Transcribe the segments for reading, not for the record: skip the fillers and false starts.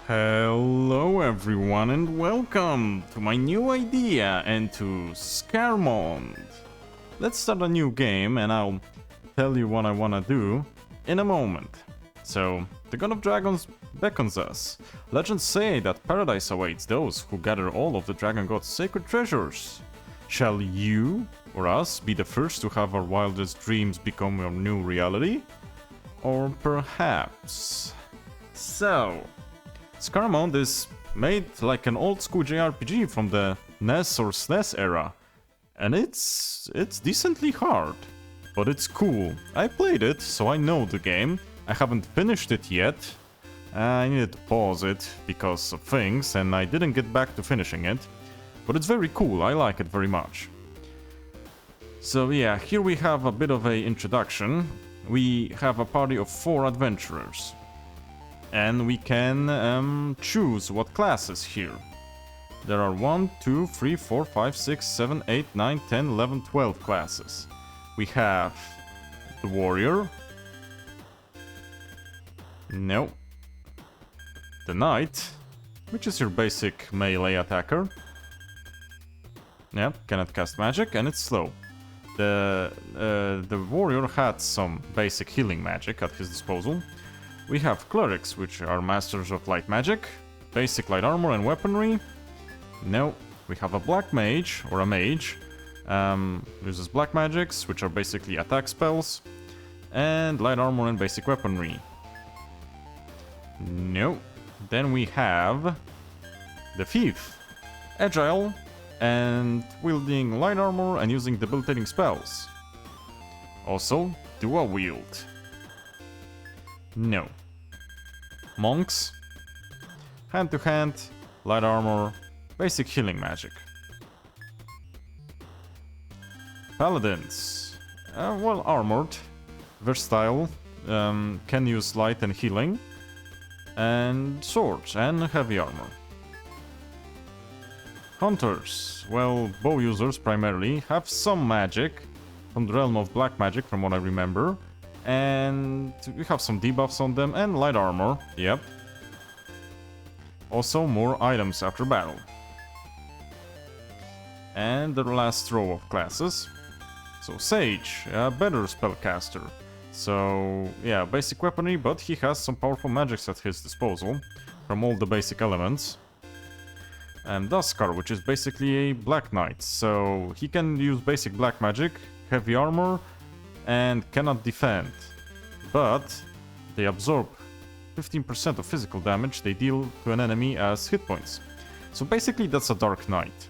Hello everyone and welcome to my new idea and to Scarmonde. Let's start a new game and I'll tell you what I wanna do in a moment. So, the God of Dragons beckons us. Legends say that paradise awaits those who gather all of the Dragon God's sacred treasures. Shall you, or us, be the first to have our wildest dreams become our new reality? Or perhaps... So... Scarmonde is made like an old school JRPG from the NES or SNES era. And it's decently hard. But it's cool. I played it, so I know the game. I haven't finished it yet. I needed to pause it because of things, and I didn't get back to finishing it. But it's very cool, I like it very much. So yeah, here we have a bit of an introduction. We have a party of 4 adventurers. And we can choose what classes here. There are 1, 2, 3, 4, 5, 6, 7, 8, 9, 10, 11, 12 classes. We have the warrior. No. The knight, which is your basic melee attacker. Yeah, cannot cast magic and it's slow. The warrior had some basic healing magic at his disposal. We have clerics, which are masters of light magic, basic light armor and weaponry. No, we have a black mage, or a mage, uses black magics, which are basically attack spells, and light armor and basic weaponry. No, then we have the thief, agile, and wielding light armor and using debilitating spells. Also, dual wield. No. Monks. Hand to hand, light armor, basic healing magic. Paladins. Well armored, versatile, can use light and healing. And swords and heavy armor. Hunters. Well, bow users primarily, have some magic from the realm of black magic from what I remember. And we have some debuffs on them and light armor, yep. Also more items after battle. And the last row of classes. So Sage, a better spellcaster. So yeah, basic weaponry, but he has some powerful magics at his disposal from all the basic elements. And Duskar, which is basically a black knight. So he can use basic black magic, heavy armor, and cannot defend, but they absorb 15% of physical damage they deal to an enemy as hit points. So basically that's a Dark Knight.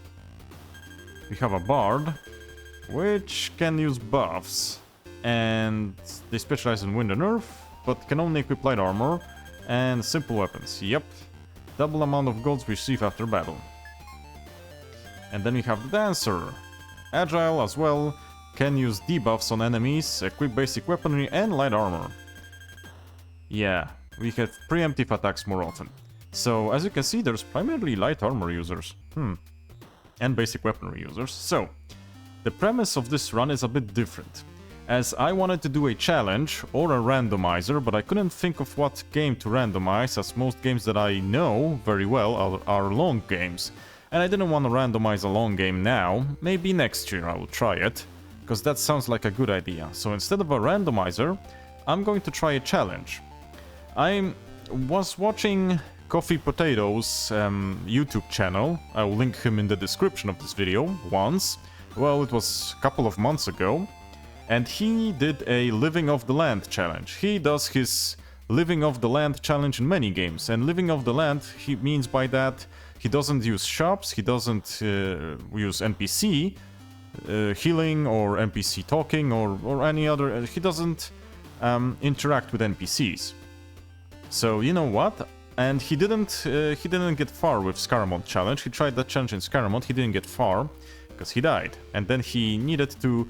We have a Bard, which can use buffs, and they specialize in wind and earth, but can only equip light armor and simple weapons. Yep, double amount of golds we receive after battle. And then we have the Dancer, agile as well, can use debuffs on enemies, equip basic weaponry and light armor. Yeah, we have preemptive attacks more often. So, as you can see, there's primarily light armor users. And basic weaponry users. So, the premise of this run is a bit different. As I wanted to do a challenge or a randomizer, but I couldn't think of what game to randomize, as most games that I know very well are long games. And I didn't want to randomize a long game now. Maybe next year I will try it, because that sounds like a good idea. So instead of a randomizer, I'm going to try a challenge. I was watching CoffeePotato's YouTube channel. I will link him in the description of this video once. Well, it was a couple of months ago. And he did a Living Off the Land challenge. He does his Living Off the Land challenge in many games. And Living Off the Land, he means by that, he doesn't use shops, he doesn't use NPC, healing or NPC talking or any other. He doesn't interact with NPCs. So you know what? And he didn't get far with Scarmonde challenge. He tried that challenge in Scarmonde. He didn't get far because he died, and then he needed to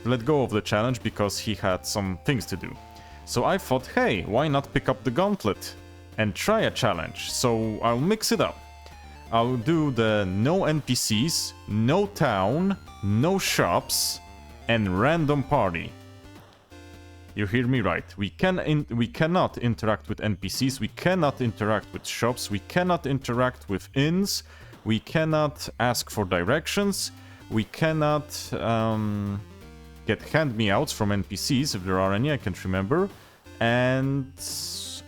let go of the challenge because he had some things to do. So I thought, hey, why not pick up the gauntlet and try a challenge? So I'll mix it up. I'll do the no NPCs, no town, no shops, and random party. You hear me right. We cannot interact with NPCs, we cannot interact with shops, we cannot interact with inns, we cannot ask for directions, we cannot get hand-me-outs from NPCs, if there are any, I can't remember. And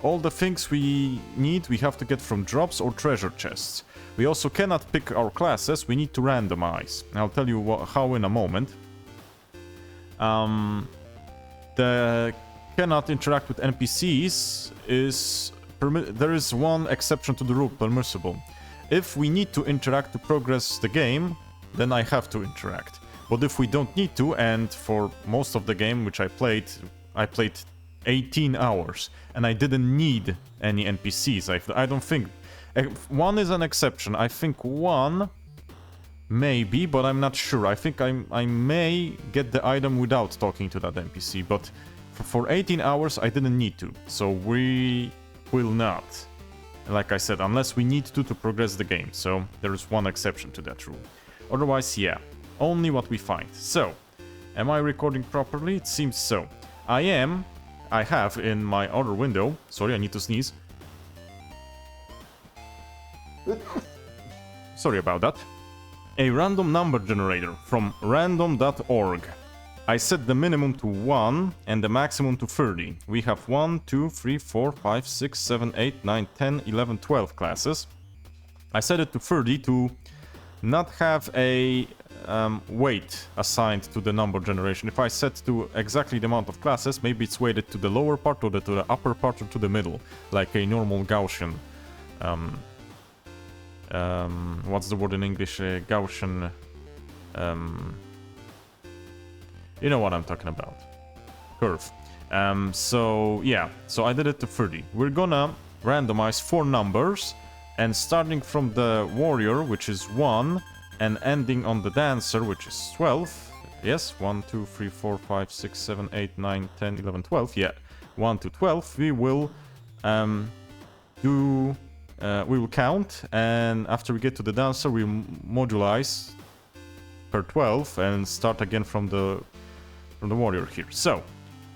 all the things we need, we have to get from drops or treasure chests. We also cannot pick our classes, we need to randomize. I'll tell you how in a moment. The cannot interact with NPCs is... there is one exception to the rule permissible. If we need to interact to progress the game, then I have to interact. But if we don't need to, and for most of the game which I played 18 hours, and I didn't need any NPCs. I don't think... one is an exception. I think one... maybe, but I'm not sure. I think I may get the item without talking to that NPC, but for 18 hours I didn't need to, so we will not. Like I said, unless we need to progress the game, so there is one exception to that rule. Otherwise, yeah, only what we find. So, am I recording properly? It seems so. I am. I have in my other window... Sorry, I need to sneeze. Sorry about that. A random number generator from random.org. I set the minimum to 1 and the maximum to 30. We have 1, 2, 3, 4, 5, 6, 7, 8, 9, 10, 11, 12 classes. I set it to 30 to not have a weight assigned to the number generation. If I set to exactly the amount of classes, maybe it's weighted to the lower part or to the upper part or to the middle, like a normal Gaussian. What's the word in English? Gaussian. You know what I'm talking about. Curve. So yeah, so I did it to 30. We're gonna randomize 4 numbers, and starting from the warrior, which is 1, and ending on the dancer, which is 12. Yes, 1, 2, 3, 4, 5, 6, 7, 8, 9, 10, 11, 12. Yeah, 1 to 12. We will we will count, and after we get to the dancer, we modulize per 12 and start again from the warrior here. So,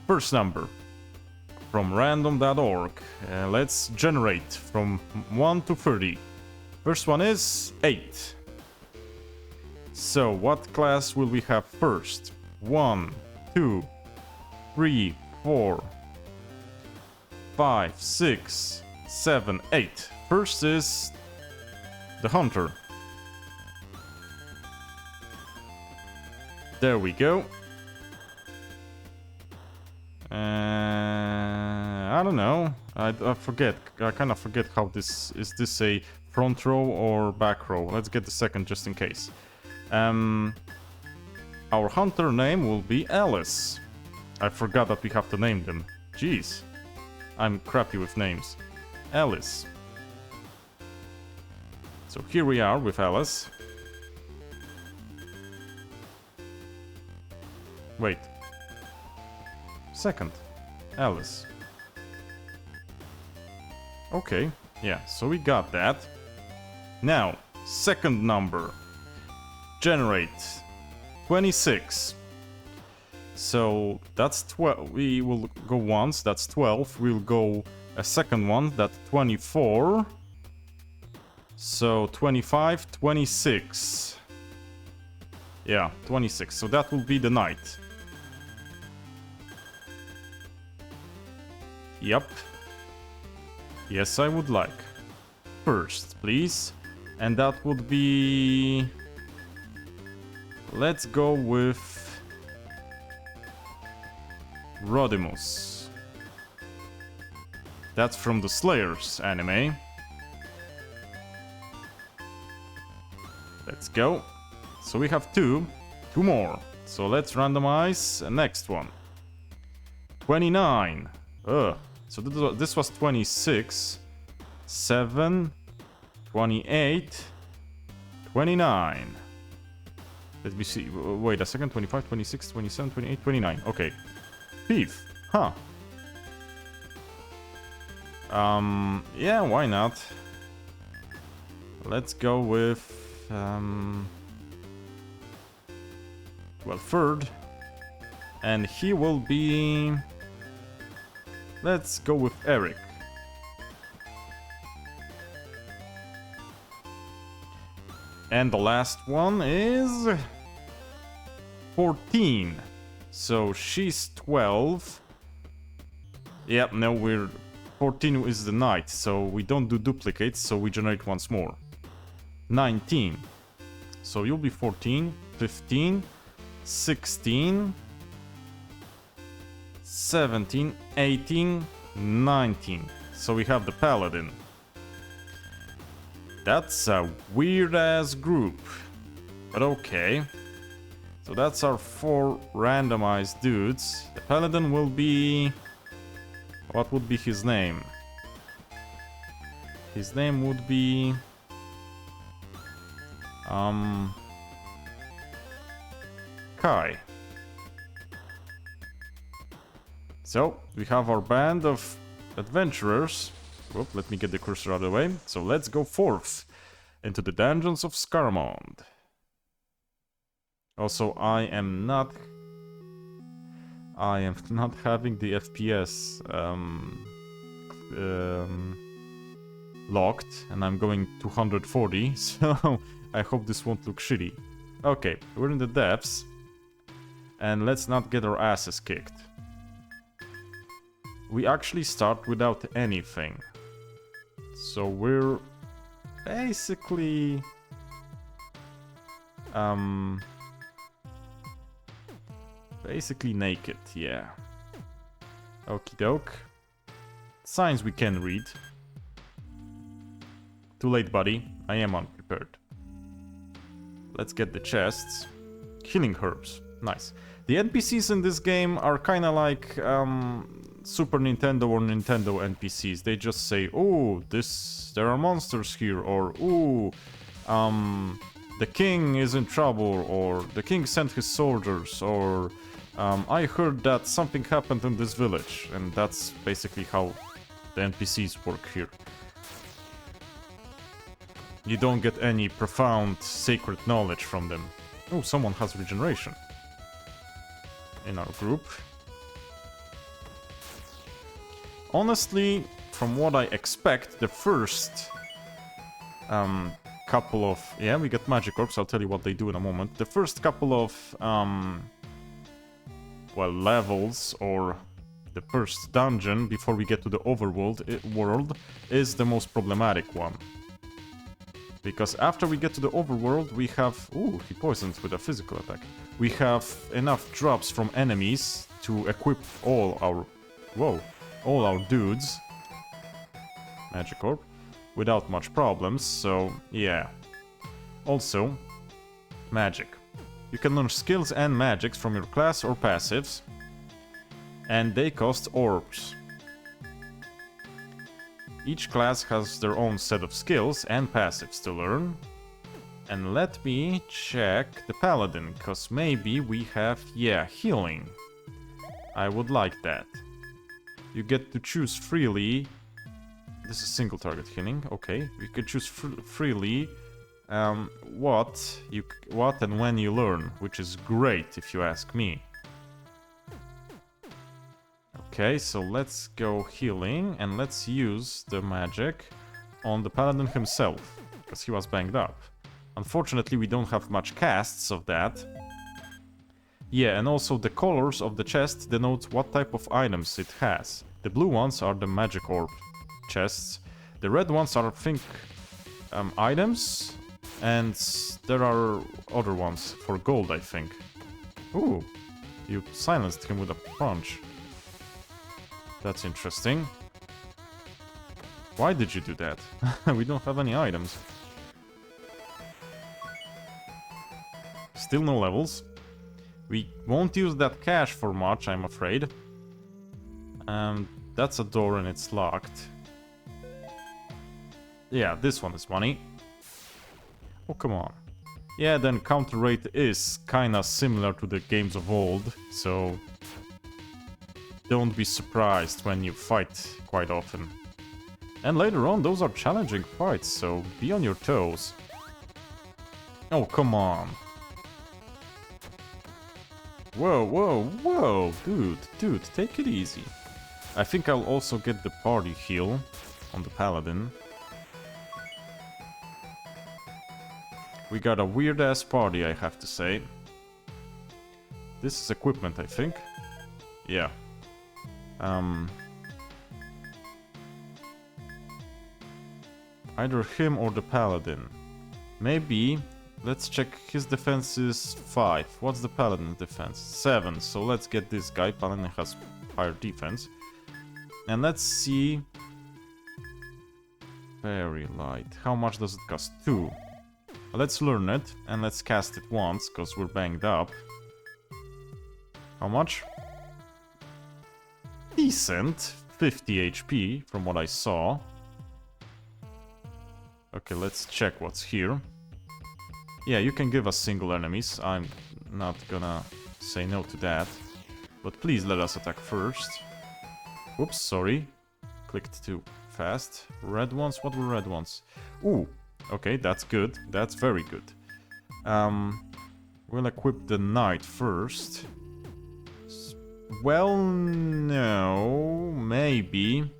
first number from random.org. Let's generate from 1 to 30. First one is 8. So, what class will we have first? 1, 2, 3, 4, 5, 6, 7, 8. First is the hunter. There we go. I don't know. I forget. I kind of forget how this... Is this a front row or back row? Let's get the second just in case. Our hunter name will be Alice. I forgot that we have to name them. Jeez. I'm crappy with names. Alice. So here we are with Alice. Wait. Second. Alice. Okay. Yeah, so we got that. Now, second number. Generate 26. So that's 12. We will go once, that's 12. We'll go a second one, that's 24. So 25, 26. Yeah, 26. So that will be the knight. Yep. Yes, I would like. First, please. And that would be... Let's go with... Rodimus. That's from the Slayers anime. Let's go. So we have two more. So let's randomize the next one. 29. Ugh. So this was 26. 7. 28. 29. Let me see. Wait a second. 25, 26, 27, 28, 29. Okay. Thief. Huh. Yeah, why not? Let's go with... well, third. And he will be... let's go with Eric. And the last one is 14. So she's 12. Yep, no, we're 14 is the knight, so we don't do duplicates, so we generate once more. 19. So you'll be 14, 15, 16, 17, 18, 19. So we have the paladin. That's a weird-ass group. But okay. So that's our 4 randomized dudes. The paladin will be... What would be his name? His name would be... Kai. So, we have our band of adventurers. Whoop, let me get the cursor out of the way. So let's go forth into the dungeons of Scarmonde. Also, I am not having the FPS locked, and I'm going 240, so I hope this won't look shitty. Okay, we're in the depths, and let's not get our asses kicked. We actually start without anything. So we're basically basically naked, yeah. Okie doke. Signs we can read. Too late, buddy. I am unprepared. Let's get the chests. Healing herbs. Nice. The NPCs in this game are kinda like Super Nintendo or Nintendo NPCs. They just say, "Oh, there are monsters here," or "Ooh, the king is in trouble," or "The king sent his soldiers," or "I heard that something happened in this village." And that's basically how the NPCs work here. You don't get any profound sacred knowledge from them. Oh, someone has regeneration in our group. Honestly, from what I expect, the first couple of... Yeah, we get magic orbs, I'll tell you what they do in a moment. The first couple of, well, levels, or the first dungeon before we get to the overworld is the most problematic one. Because after we get to the overworld, we have... Ooh, he poisoned with a physical attack. We have enough drops from enemies to equip all our... Whoa. All our dudes. Magic orb. Without much problems, so yeah. Also, magic. You can learn skills and magics from your class or passives. And they cost orbs. Each class has their own set of skills and passives to learn. And let me check the paladin, cause maybe we have, yeah, healing. I would like that. You get to choose freely. This is single target healing, okay. You can choose freely what and when you learn, which is great if you ask me. Okay, so let's go healing, and let's use the magic on the paladin himself, because he was banged up. Unfortunately, we don't have much casts of that. Yeah, and also the colors of the chest denote what type of items it has. The blue ones are the magic orb chests. The red ones are, I think, items. And there are other ones for gold, I think. Ooh, you silenced him with a punch. That's interesting. Why did you do that? We don't have any items. Still no levels. We won't use that cash for much, I'm afraid. That's a door and it's locked. Yeah, this one is money. Oh, come on. Yeah, then counter rate is kinda similar to the games of old, so... Don't be surprised when you fight quite often. And later on, those are challenging fights, so be on your toes. Oh, come on. Whoa, whoa, whoa! Dude, take it easy. I think I'll also get the party heal on the paladin. We got a weird-ass party, I have to say. This is equipment, I think. Yeah. Either him or the paladin. Maybe... Let's check, his defense is 5. What's the paladin's defense? 7, so let's get this guy. Paladin has higher defense. And let's see... Very light. How much does it cost? 2. Let's learn it, and let's cast it once, because we're banged up. How much? Decent. 50 HP, from what I saw. Okay, let's check what's here. Yeah, you can give us single enemies. I'm not gonna say no to that. But please let us attack first. Oops, sorry. Clicked too fast. Red ones? What were red ones? Ooh, okay, that's good. That's very good. We'll equip the knight first. Well, no. Maybe.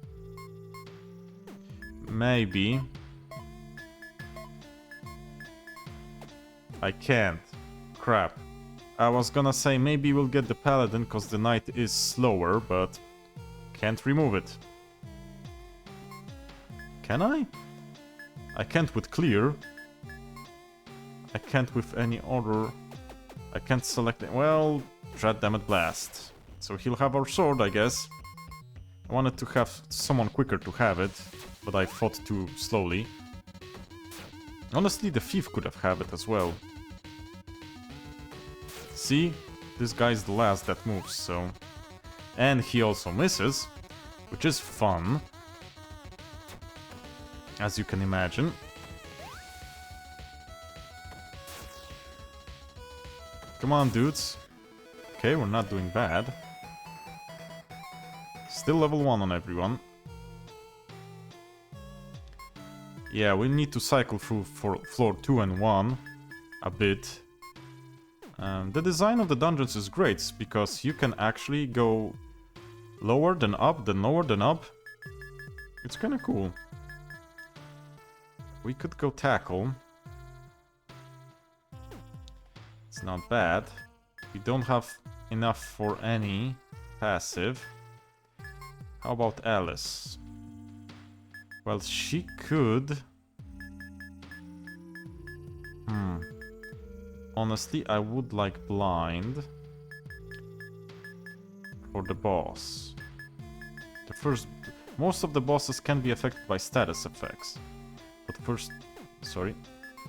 Maybe. I can't. Crap. I was gonna say maybe we'll get the paladin because the knight is slower, but can't remove it. Can I? I can't with clear. I can't with any other. I can't select it. Well, Dread Dammit Blast. So he'll have our sword, I guess. I wanted to have someone quicker to have it, but I fought too slowly. Honestly, the thief could have it as well. See? This guy's the last that moves, so... And he also misses, which is fun. As you can imagine. Come on, dudes. Okay, we're not doing bad. Still level 1 on everyone. Yeah, we need to cycle through for floor 2 and 1 a bit. The design of the dungeons is great, because you can actually go lower than up, then lower than up. It's kinda cool. We could go tackle. It's not bad. We don't have enough for any passive. How about Alice? Well, she could... Honestly, I would like blind for the boss. The first... Most of the bosses can be affected by status effects. But first... Sorry.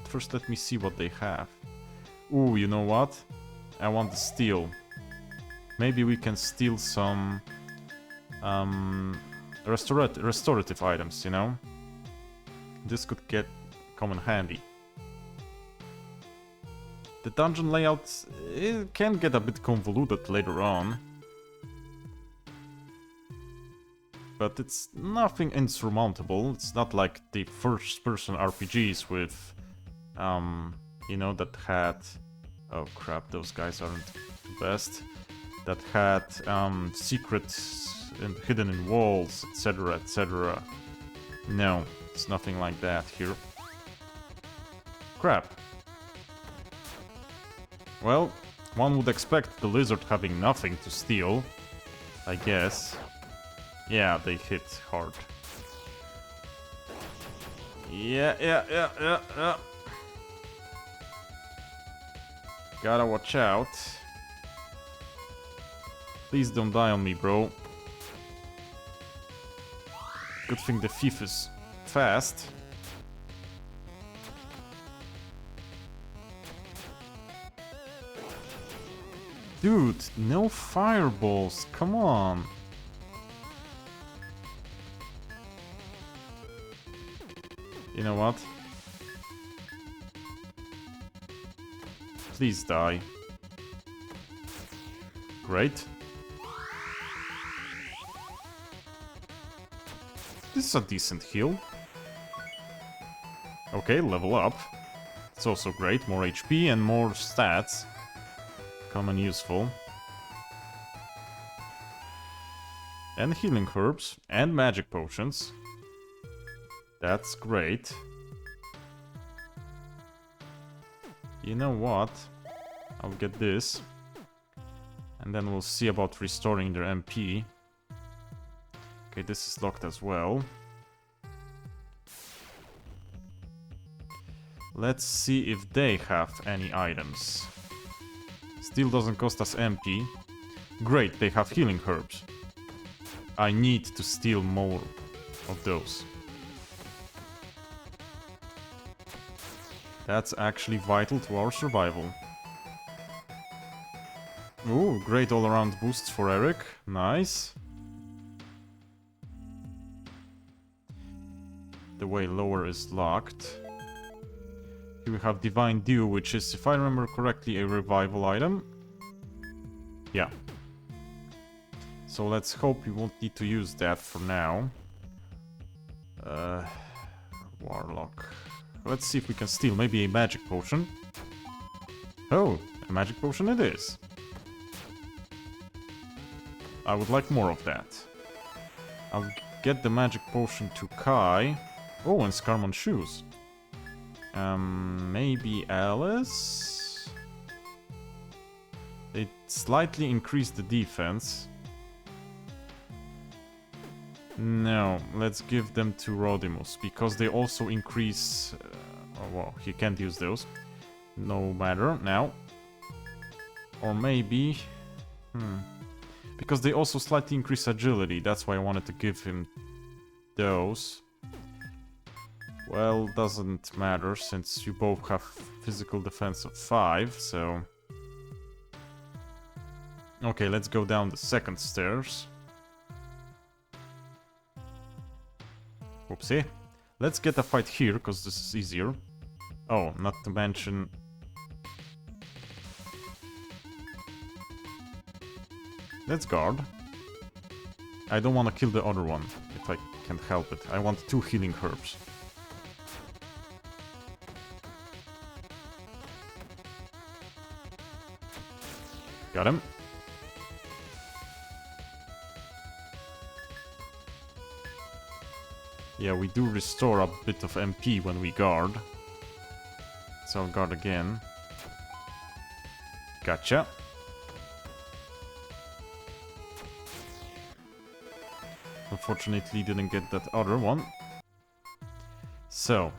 First let me see what they have. Ooh, you know what? I want the steal. Maybe we can steal some... restorative items, you know? This could come in handy. The dungeon layout, it can get a bit convoluted later on. But it's nothing insurmountable. It's not like the first-person RPGs with, you know, that had... Oh crap, those guys aren't the best. That had secrets and hidden in walls, etc, etc. No, it's nothing like that here. Crap. Well, one would expect the lizard having nothing to steal, I guess. Yeah, they hit hard. Yeah. Gotta watch out. Please don't die on me, bro. Good thing the thief is fast. Dude, no fireballs, come on. You know what? Please die. Great. This is a decent heal. Okay, level up. It's also great, more HP and more stats. Common useful. And healing herbs. And magic potions. That's great. You know what? I'll get this. And then we'll see about restoring their MP. Okay, this is locked as well. Let's see if they have any items. Still doesn't cost us MP. Great, they have healing herbs. I need to steal more of those. That's actually vital to our survival. Ooh, great all-around boosts for Eric. Nice. The way lower is locked. Here we have Divine Dew, which is, if I remember correctly, a revival item. Yeah. So let's hope we won't need to use that for now. Warlock. Let's see if we can steal maybe a magic potion. Oh, a magic potion it is. I would like more of that. I'll get the magic potion to Kai. Oh, and Scarmonde shoes. Maybe Alice? They slightly increase the defense. No, let's give them to Rodimus, because they also increase... oh, well, he can't use those. No matter, now. Or maybe... Because they also slightly increase agility, that's why I wanted to give him those. Well, doesn't matter, since you both have physical defense of 5, so... Okay, let's go down the second stairs. Oopsie. Let's get a fight here, because this is easier. Oh, not to mention... Let's guard. I don't want to kill the other one, if I can help it. I want 2 healing herbs. Got him. Yeah, we do restore a bit of MP when we guard. So I'll guard again. Gotcha. Unfortunately, didn't get that other one. So,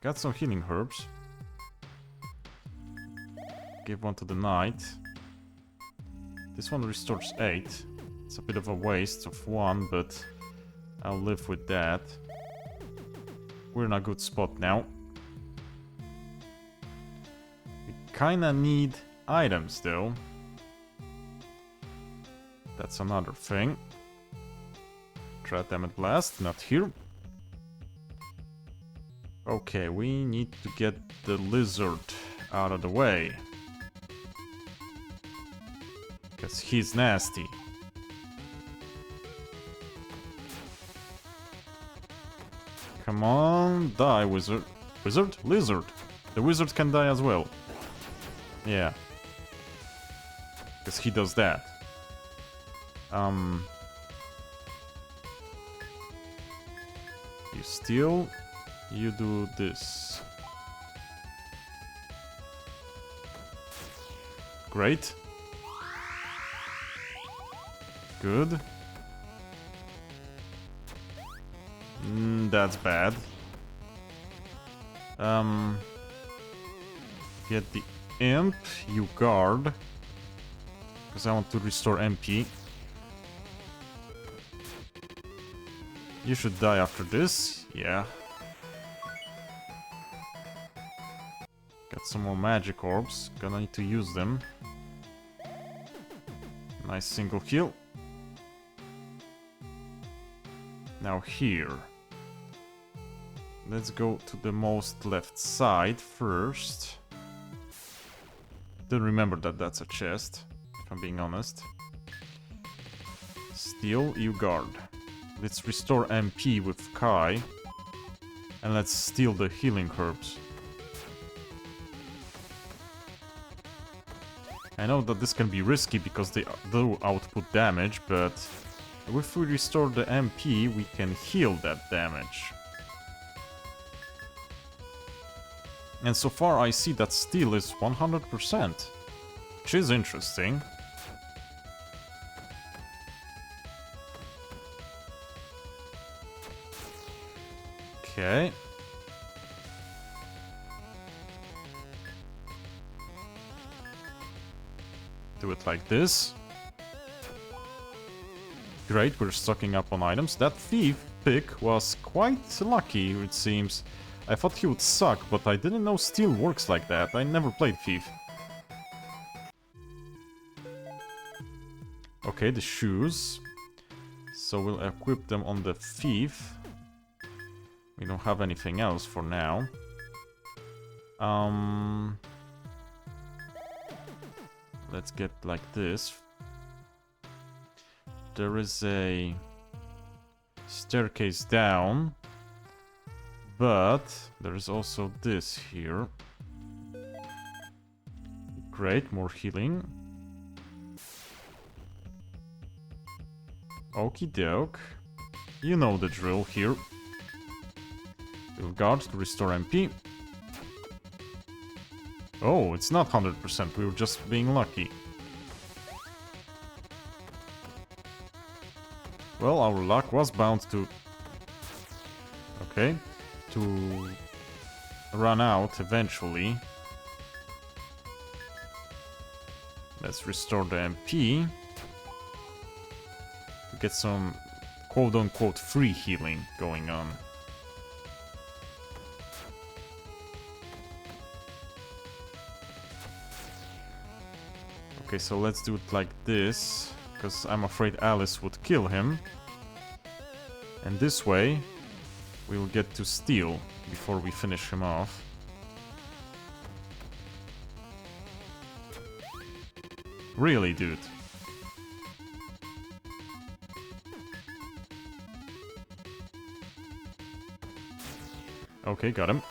got some healing herbs. Give one to the knight. This one restores 8. It's a bit of a waste of 1, but I'll live with that. We're in a good spot now. We kinda need items, though. That's another thing. Damage blast, not here. Okay, we need to get the lizard out of the way. Because he's nasty. Come on, die, wizard. Wizard? Lizard. The wizard can die as well. Yeah. Because he does that. You steal, you do this. Great. Good. That's bad. Get the imp, you guard. Because I want to restore MP. You should die after this, yeah. Got some more magic orbs, gonna need to use them. Nice single kill. Now here. Let's go to the most left side first. Don't remember that that's a chest, if I'm being honest. Steal, you guard. Let's restore MP with Kai. And let's steal the healing herbs. I know that this can be risky because they do output damage, but If we restore the MP, we can heal that damage. And so far I see that steel is 100%, which is interesting. Okay. Do it like this. Great, we're stocking up on items. That thief pick was quite lucky, it seems. I thought he would suck, but I didn't know steel works like that. I never played thief. Okay, the shoes. So we'll equip them on the thief. We don't have anything else for now. Let's get like this. There is a staircase down, but there is also this here. Great, more healing. Okie doke. You know the drill here. We'll guard to restore MP. Oh, it's not 100%, we were just being lucky. Well, our luck was bound to... Okay. To run out eventually. Let's restore the MP. To get some quote-unquote free healing going on. Okay, so let's do it like this, because I'm afraid Alice would kill him. And this way, we'll get to steal before we finish him off. Really, dude? Okay, got him.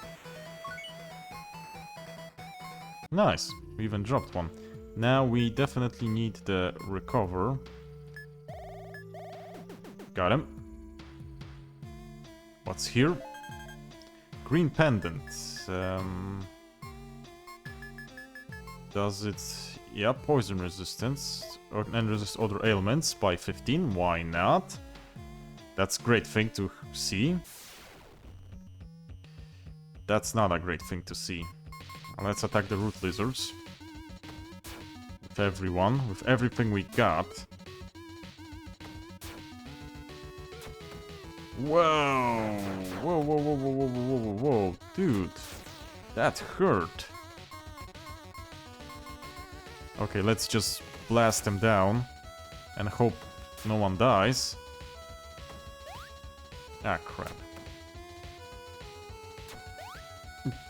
Nice, we even dropped one. Now we definitely need the recover. Got him. What's here? Green pendant. Does it... Yeah, poison resistance. And resist other ailments by 15. Why not? That's a great thing to see. That's not a great thing to see. Let's attack the root lizards. With everyone, with everything we got. Whoa! Whoa, whoa, whoa, whoa, whoa, whoa, whoa, whoa, dude. That hurt. Okay, let's just blast them down. And hope no one dies. Ah, crap.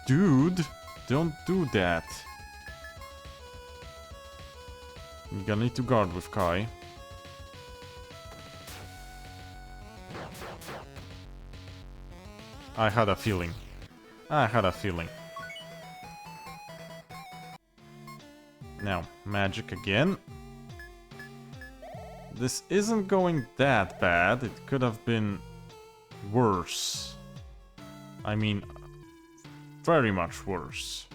Dude, don't do that. You're gonna need to guard with Kai. I had a feeling. I had a feeling. Now, magic again. This isn't going that bad. It could have been worse. I mean, very much worse.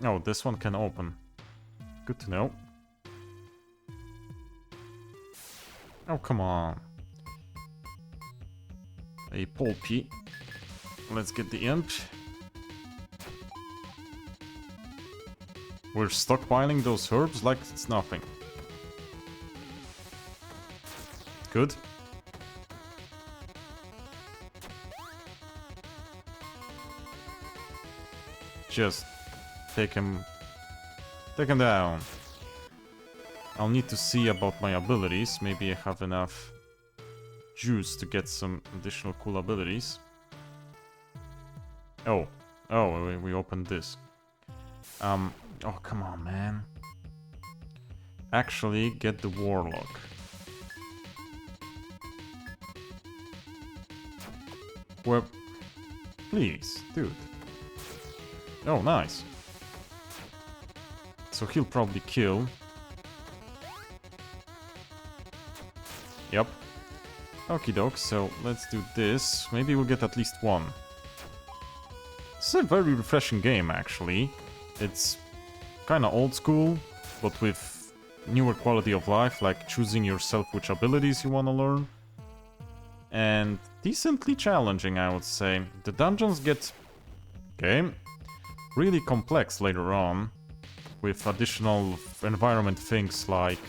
Oh, this one can open. Good to know. Oh, come on. A pulpy. Let's get the imp. We're stockpiling those herbs like it's nothing. Good. Just take him down. I'll need to see about my abilities. Maybe I have enough juice to get some additional cool abilities. Oh, we opened this. Oh, come on, man. Actually, get the warlock. Well, please, dude. Oh, nice. So he'll probably kill. Yep. Okie doke, so let's do this. Maybe we'll get at least one. This is a very refreshing game, actually. It's kinda old school, but with newer quality of life, like choosing yourself which abilities you wanna learn. And decently challenging, I would say. The dungeons get, okay, really complex later on, with additional environment things like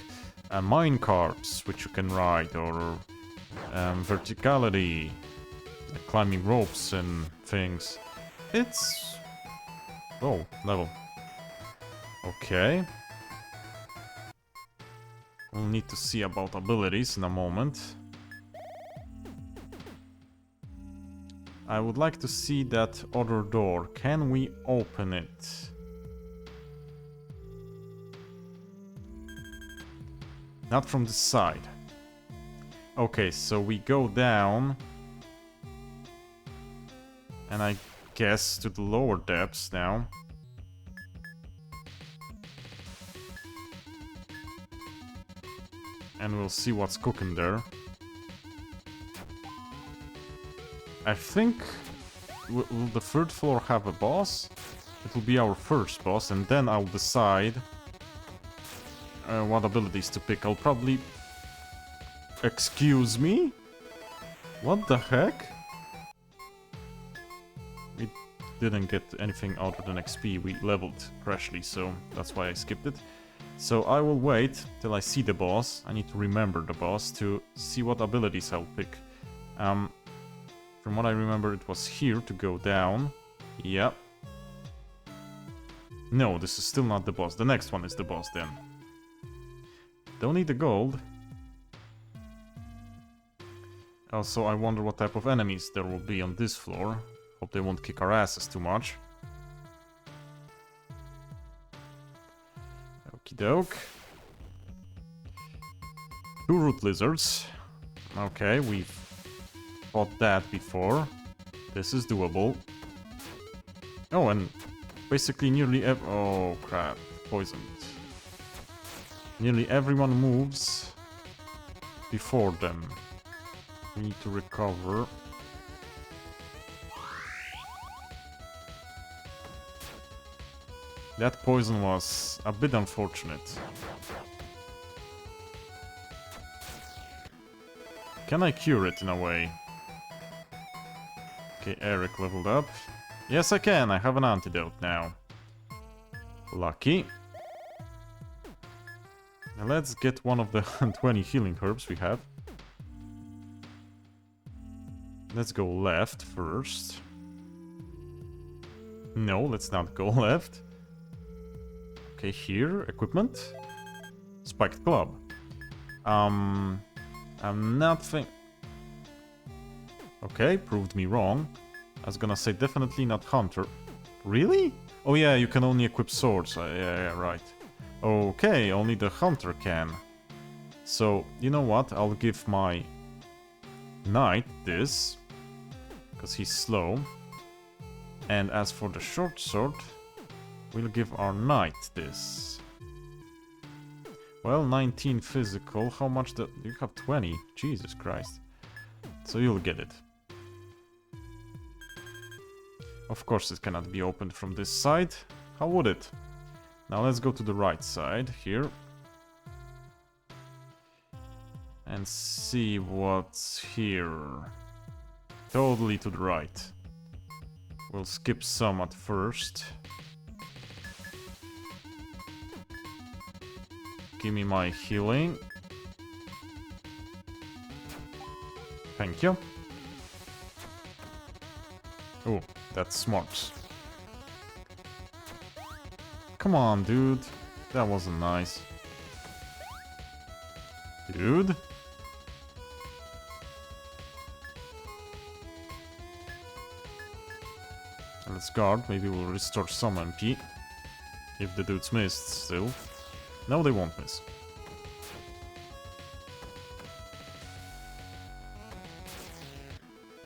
mine carts, which you can ride, or verticality, like climbing ropes and things. It's... oh, level. Okay. We'll need to see about abilities in a moment. I would like to see that other door. Can we open it? Not from the side. Okay, so we go down. And I guess to the lower depths now. And we'll see what's cooking there. I think... will the third floor have a boss? It will be our first boss, and then I'll decide what abilities to pick. I'll probably... excuse me? What the heck? We didn't get anything other than XP. We leveled freshly, so that's why I skipped it. So I will wait till I see the boss. I need to remember the boss to see what abilities I'll pick. From what I remember, it was here to go down. Yep. No, this is still not the boss. The next one is the boss then. Don't need the gold. Also, I wonder what type of enemies there will be on this floor. Hope they won't kick our asses too much. Okie doke. 2 root lizards. Okay, we've fought that before. This is doable. Oh, and basically nearly oh crap, poisoned. Nearly everyone moves before them. We need to recover. That poison was a bit unfortunate. Can I cure it in a way? Okay, Eric leveled up. Yes, I can. I have an antidote now. Lucky. Now let's get one of the 20 healing herbs we have. Let's go left first. No, let's not go left. Okay, here, equipment. Spiked club. I'm not think... Okay, proved me wrong. I was gonna say definitely not hunter. Really? Oh yeah, you can only equip swords. Yeah, right. Okay, only the hunter can. So, you know what? I'll give my knight this. Because he's slow. And as for the short sword, we'll give our knight this. Well, 19 physical. How much do you have? 20. Jesus Christ. So you'll get it. Of course it cannot be opened from this side. How would it? Now let's go to the right side here. And see what's here. Totally to the right. We'll skip some at first. Give me my healing. Thank you. Oh, that's smart. Come on, dude. That wasn't nice. Dude? Let's guard. Maybe we'll restore some MP. If the dudes missed still. No, they won't miss.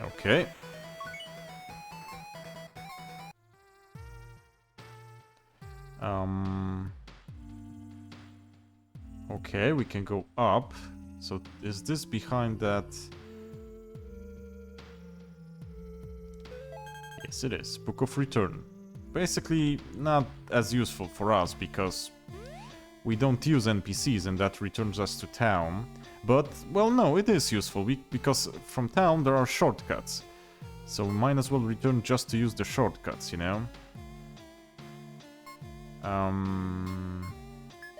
Okay. Okay, we can go up. So is this behind that? Yes, it is. Book of Return. Basically, not as useful for us because we don't use NPCs and that returns us to town. But, well, no, it is useful because from town there are shortcuts. So we might as well return just to use the shortcuts, you know?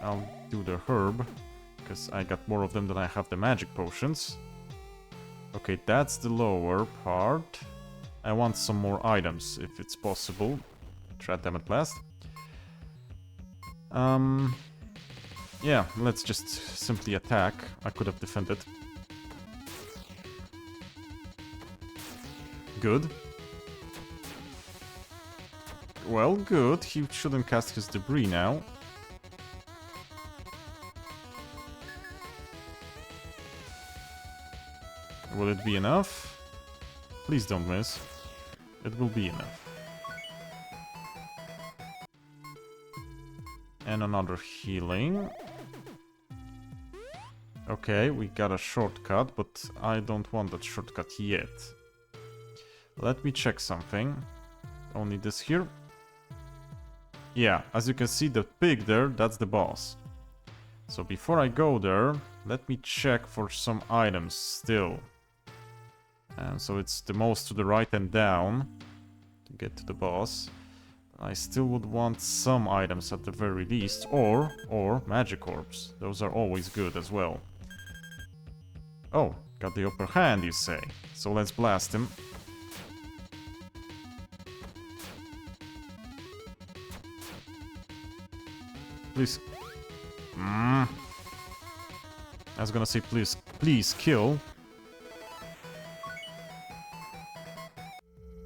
I'll do the herb, because I got more of them than I have the magic potions. Okay, that's the lower part. I want some more items, if it's possible. Try them at last. Yeah, let's just simply attack. I could have defended. Good. Well, good. He shouldn't cast his debris now. Will it be enough? Please don't miss. It will be enough. And another healing. Okay, we got a shortcut, but I don't want that shortcut yet. Let me check something. Only this here. Yeah, as you can see, the pig there, that's the boss. So before I go there, let me check for some items still. And so it's the most to the right and down to get to the boss. I still would want some items at the very least, or magic orbs. Those are always good as well. Oh, got the upper hand, you say. So let's blast him. Please. I was gonna say please kill.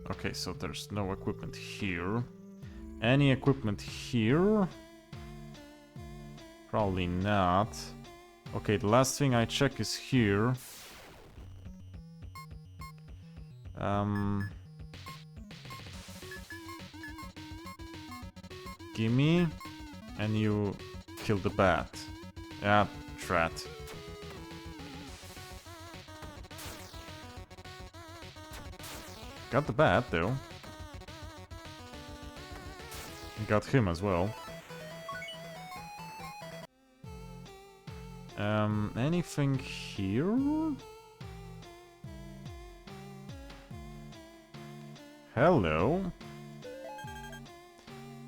Okay, so there's no equipment here. Any equipment here? Probably not. Okay, the last thing I check is here. Gimme. And you kill the bat. Yeah, trat. Got the bat, though. Got him as well. Anything here? Hello.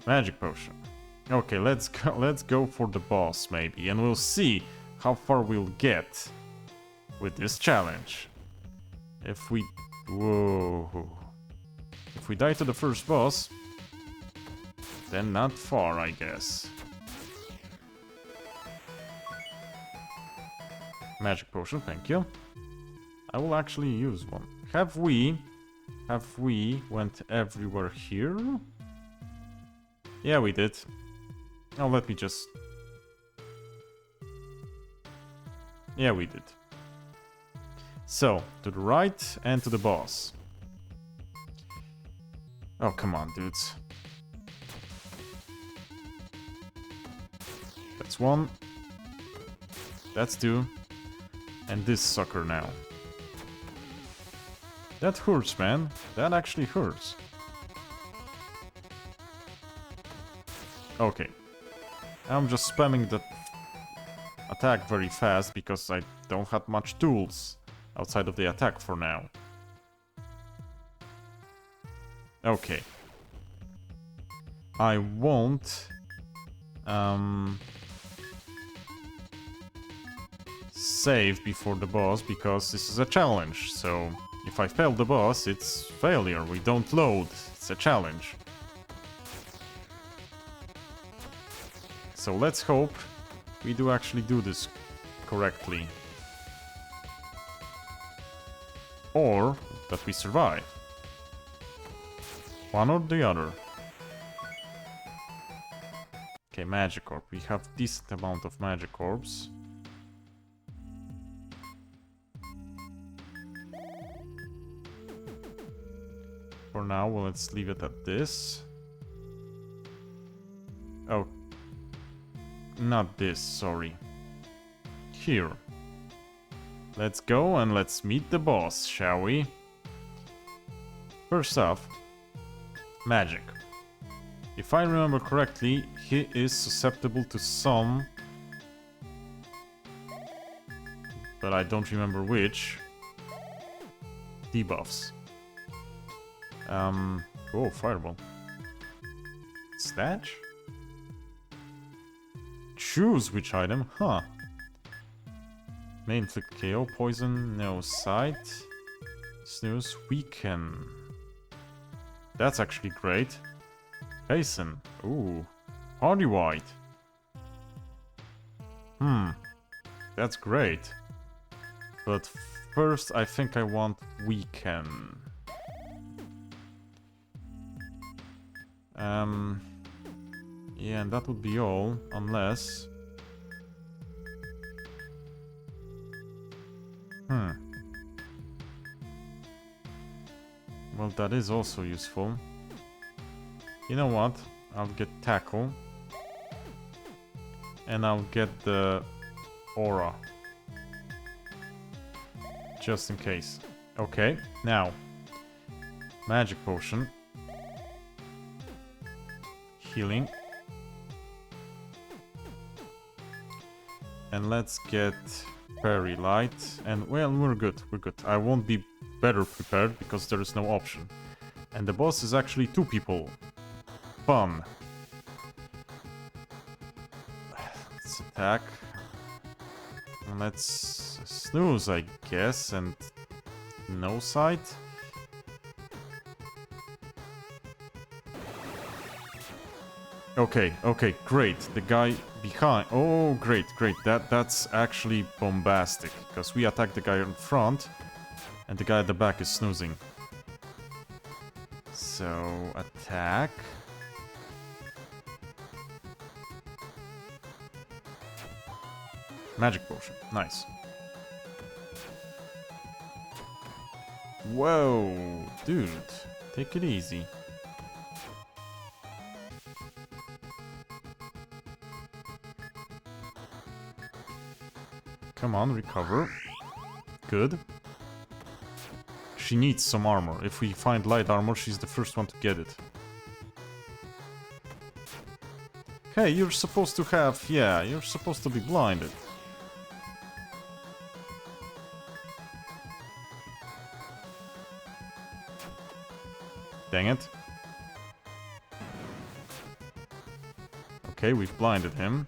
Magic potion. Okay, let's go for the boss maybe, and we'll see how far we'll get with this challenge. If we die to the first boss, then not far, I guess. Magic potion, thank you. I will actually use one. Have we went everywhere here? Yeah, we did. Oh, let me just... Yeah, we did. So, to the right and to the boss. Oh, come on, dudes. That's one. That's two. And this sucker now. That hurts, man. That actually hurts. Okay. I'm just spamming that attack very fast because I don't have much tools outside of the attack for now. Okay. I won't save before the boss because this is a challenge. So if I fail the boss, it's failure. We don't load. It's a challenge. So let's hope we do actually do this correctly. Or that we survive. One or the other. Okay, magic orb. We have decent amount of magic orbs. For now, well, let's leave it at this. Oh. Not this, sorry. Here. let's go and let's meet the boss, shall we? First off, magic. If I remember correctly, he is susceptible to some, but I don't remember which, debuffs. Oh, fireball. Snatch? Choose which item, huh? May inflict KO, poison, no sight. Snooze, weaken. That's actually great. Hasten, ooh. Hardy white. That's great. But first I think I want weaken. Yeah, and that would be all, unless... Well, that is also useful. You know what? I'll get tackle. And I'll get the aura. Just in case. Okay, now. Magic potion. Healing. And let's get Fairy Light. And, well, we're good, we're good. I won't be better prepared because there is no option. And the boss is actually 2 people. Fun. Let's attack. And let's snooze, I guess, and no sight. Okay, okay, great. The guy behind. Oh, great, great. That's actually bombastic because we attack the guy in front, and the guy at the back is snoozing. So attack. Magic potion, nice. Whoa, dude, take it easy. Come on, recover. Good. She needs some armor. If we find light armor, she's the first one to get it. Hey, you're supposed to have... Yeah, you're supposed to be blinded. Dang it. Okay, we've blinded him.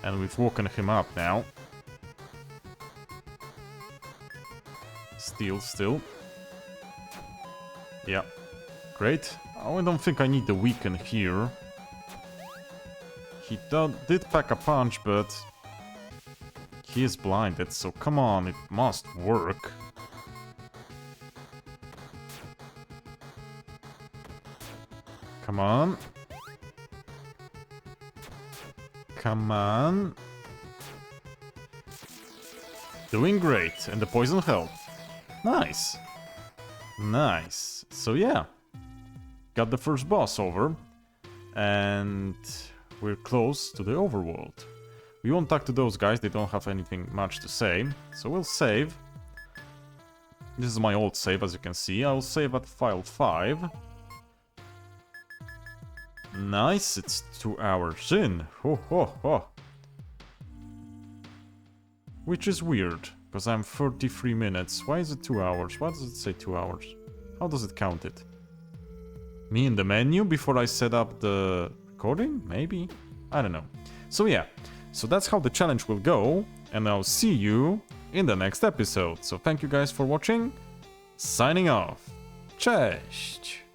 And we've woken him up now. Steal still. Yeah. Great. Oh, I don't think I need the weaken here. He did pack a punch, but... he is blinded, so come on, it must work. Come on. Come on. Doing great, and the poison helped. Nice. Nice. So yeah. Got the first boss over. And we're close to the overworld. We won't talk to those guys, they don't have anything much to say. So we'll save. This is my old save, as you can see. I'll save at file 5. Nice, it's 2 hours in. Ho ho ho. Which is weird, because I'm 33 minutes. Why is it 2 hours? Why does it say 2 hours? How does it count it? Me in the menu before I set up the recording? Maybe? I don't know. So yeah, so that's how the challenge will go, and I'll see you in the next episode. So thank you guys for watching. Signing off. Cześć!